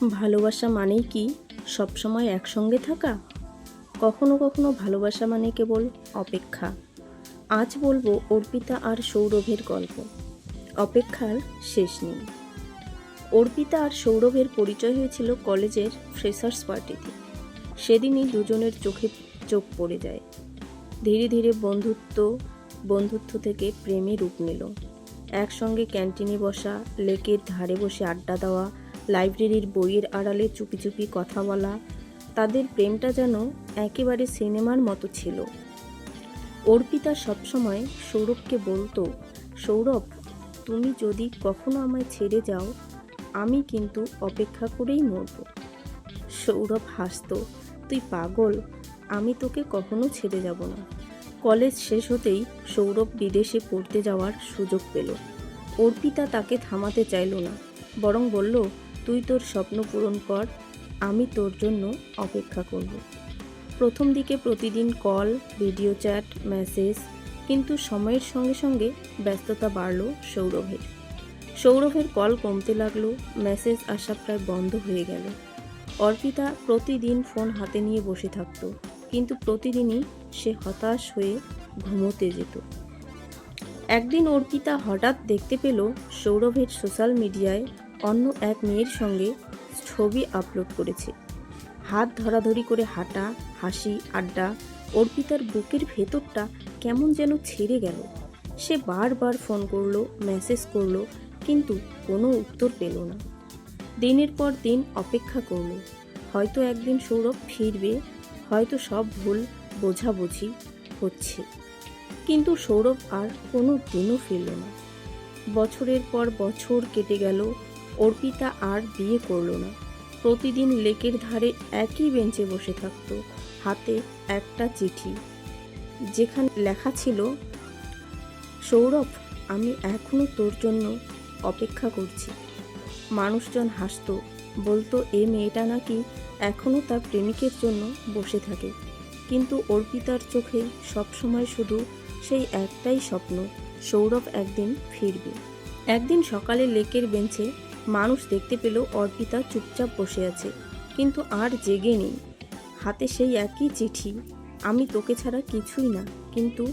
ভালোবাসা মানেই কি সবসময় একসঙ্গে থাকা? কখনো কখনো ভালোবাসা মানে কেবল অপেক্ষা। আজ বলবো অর্পিতা আর সৌরভের গল্প। অপেক্ষার শেষ নেই। অর্পিতা আর সৌরভের পরিচয় হয়েছিল কলেজের ফ্রেশার্স পার্টিতে। সেদিনই দুজনের চোখে চোখ পড়ে যায়। ধীরে ধীরে বন্ধুত্ব থেকে প্রেমে রূপ নিল। একসঙ্গে ক্যান্টিনে বসা, লেকের ধারে বসে আড্ডা দেওয়া, লাইব্রেরির বইয়ের আড়ালে চুপি চুপি কথা বলা, তাদের প্রেমটা যেন একেবারে সিনেমার মতো ছিল। অর্পিতা সবসময় সৌরভকে বলতো, সৌরভ, তুমি যদি কখনো আমায় ছেড়ে যাও, আমি কিন্তু অপেক্ষা করেই মরব। সৌরভ হাসতো, তুই পাগল, আমি তোকে কখনো ছেড়ে যাব না। কলেজ শেষ হতেই সৌরভ বিদেশে পড়তে যাওয়ার সুযোগ পেল। অর্পিতা তাকে থামাতে চাইল না, বরং বলল, তুই তোর স্বপ্ন পূরণ কর, আমি তোর জন্য অপেক্ষা করব। প্রথম দিকে প্রতিদিন কল, ভিডিও চ্যাট, মেসেজ, কিন্তু সময়ের সঙ্গে সঙ্গে ব্যস্ততা বাড়ল সৌরভের কল কমতে লাগলো, মেসেজ আসা প্রায় বন্ধ হয়ে গেল। অর্পিতা প্রতিদিন ফোন হাতে নিয়ে বসে থাকত, কিন্তু প্রতিদিনই সে হতাশ হয়ে ঘুমোতে যেত। একদিন অর্পিতা হঠাৎ দেখতে পেল সৌরভের সোশ্যাল মিডিয়ায় অন্য এক মেয়ের সঙ্গে ছবি আপলোড করেছে। হাত ধরাধরি করে হাঁটা, হাসি, আড্ডা। অর্পিতার বুকের ভেতরটা কেমন যেন ছেড়ে গেল। সে বারবার ফোন করলো, মেসেজ করলো, কিন্তু কোনো উত্তর পেল না। দিনের পর দিন অপেক্ষা করলো। হয়তো একদিন সৌরভ ফিরবে, হয়তো সব ভুল বোঝাবুঝি হচ্ছে। কিন্তু সৌরভ আর কোনো দিনও ফিরল না। বছরের পর বছর কেটে গেল। অর্পিতা আর বিয়ে করল না। প্রতিদিন লেকের ধারে একই বেঞ্চে বসে থাকত, হাতে একটা চিঠি, যেখানে লেখা ছিল, সৌরভ, আমি এখনো তোর জন্য অপেক্ষা করছি। মানুষজন হাসতো, বলতো এ মেয়েটা নাকি এখনো তার প্রেমিকের জন্য বসে থাকে। কিন্তু অর্পিতার চোখে সবসময় শুধু সেই একটাই স্বপ্ন, সৌরভ একদিন ফিরবে। একদিন সকালে লেকের বেঞ্চে মানুষ দেখতে পেল অর্পিতা চুপচাপ বসে আছে, কিন্তু আর জেগে নেই। হাতে সেই একই চিঠি, আমি তোকে ছাড়া কিছুই না, কিন্তু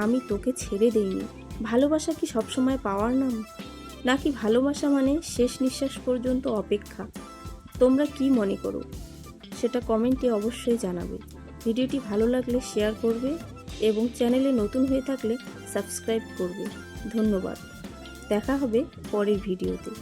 আমি তোকে ছেড়ে দেইনি। ভালোবাসা কি সবসময় পাওয়ার নাম, নাকি ভালোবাসা মানে শেষ নিঃশ্বাস পর্যন্ত অপেক্ষা? তোমরা কি মনে করো সেটা কমেন্টে অবশ্যই জানাবে। ভিডিওটি ভালো লাগলে শেয়ার করবে এবং চ্যানেলে নতুন হয়ে থাকলে সাবস্ক্রাইব করবে। ধন্যবাদ। দেখা হবে পরের ভিডিওতে।